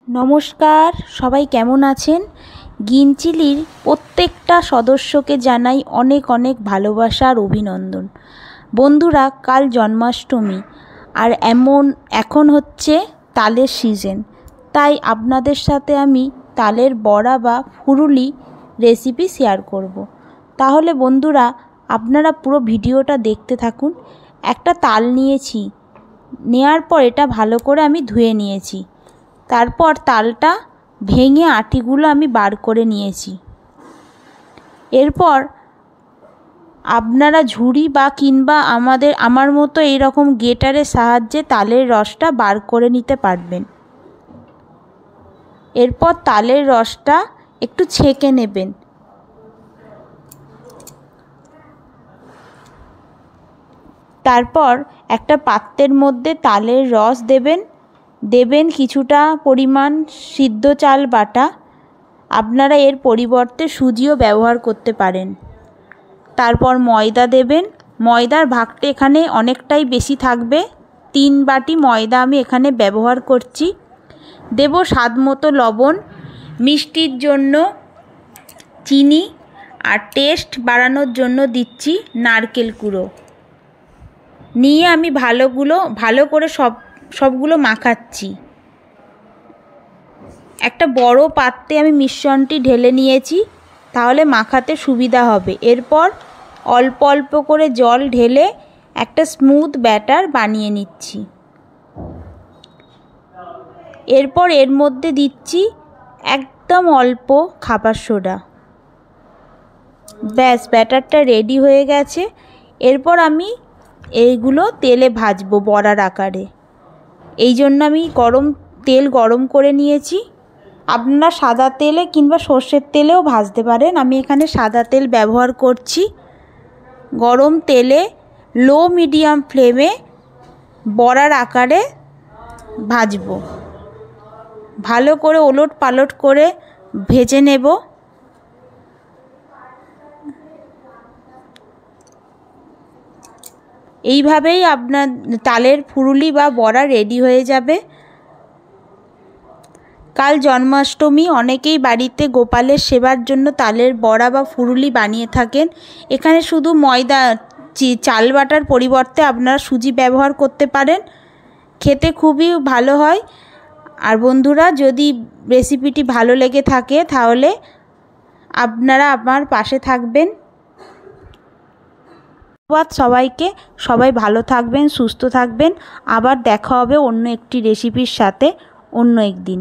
নমস্কার, সবাই কেমন আছেন? গ্রিন চিলির প্রত্যেকটা সদস্যকে জানাই অনেক অনেক ভালোবাসা আর অভিনন্দন। বন্ধুরা, কাল জন্মাষ্টমী আর এখন হচ্ছে তালের সিজন, তাই আপনাদের সাথে আমি তালের বড়া বা ফুরুলি রেসিপি শেয়ার করব। তাহলে বন্ধুরা, আপনারা পুরো ভিডিওটা দেখতে থাকুন। একটা তাল নিয়েছি, নেওয়ার পর এটা ভালো করে আমি ধুয়ে নিয়েছি। তারপর তালটা ভেঙে আটিগুলো আমি বার করে নিয়েছি। এরপর আপনারা ঝুড়ি বা কিংবা আমার মতো এইরকম গ্রেটারের সাহায্যে তালের রসটা বার করে নিতে পারবেন। এরপর তালের রসটা একটু ছেঁকে নেবেন। তারপর একটা পাত্রের মধ্যে তালের রস দেবেন কিছুটা পরিমাণ সিদ্ধ চাল বাটা। আপনারা এর পরিবর্তে সুজিও ব্যবহার করতে পারেন। তারপর ময়দা দেবেন। ময়দার ভাগটা এখানে অনেকটাই বেশি থাকবে, 3 বাটি ময়দা আমি এখানে ব্যবহার করছি। দেব স্বাদ মতো লবণ, মিষ্টির জন্য চিনি, আর টেস্ট বাড়ানোর জন্য দিচ্ছি নারকেল কুড়ো। নিয়ে আমি ভালো করে সবগুলো মাখাচ্ছি। একটা বড় পাত্রে আমি মিশ্রণটি ঢেলে নিয়েছি, তাহলে মাখাতে সুবিধা হবে। এরপর অল্প অল্প করে জল ঢেলে একটা স্মুথ ব্যাটার বানিয়ে নিচ্ছি। এরপর এর মধ্যে দিচ্ছি একদম অল্প খাবার সোডা। ব্যাস, ব্যাটারটা রেডি হয়ে গেছে। এরপর আমি এইগুলো তেলে ভাজবো বড়ার আকারে। এই জন্য আমি তেল গরম করে নিয়েছি। আপনারা সাদা তেলে কিংবা সর্ষের তেলেও ভাজতে পারেন। আমি এখানে সাদা তেল ব্যবহার করছি। গরম তেলে লো মিডিয়াম ফ্লেমে বড়ার আকারে ভাজবো। ভালো করে ওলট পালট করে ভেজে নেব। এইভাবেই আপনার তালের ফুরুলি বা বড়া রেডি হয়ে যাবে। কাল জন্মাষ্টমী, অনেকেই বাড়িতে গোপালের সেবার জন্য তালের বড়া বা ফুরুলি বানিয়ে থাকেন। এখানে শুধু চাল বাটার পরিবর্তে আপনারা সুজি ব্যবহার করতে পারেন। খেতে খুবই ভালো হয়। আর বন্ধুরা, যদি রেসিপিটি ভালো লেগে থাকে তাহলে আপনারা আমার পাশে থাকবেন। ধন্যবাদ সবাইকে। সবাই ভালো থাকবেন, সুস্থ থাকবেন। আবার দেখা হবে অন্য একটি রেসিপির সাথে অন্য একদিন।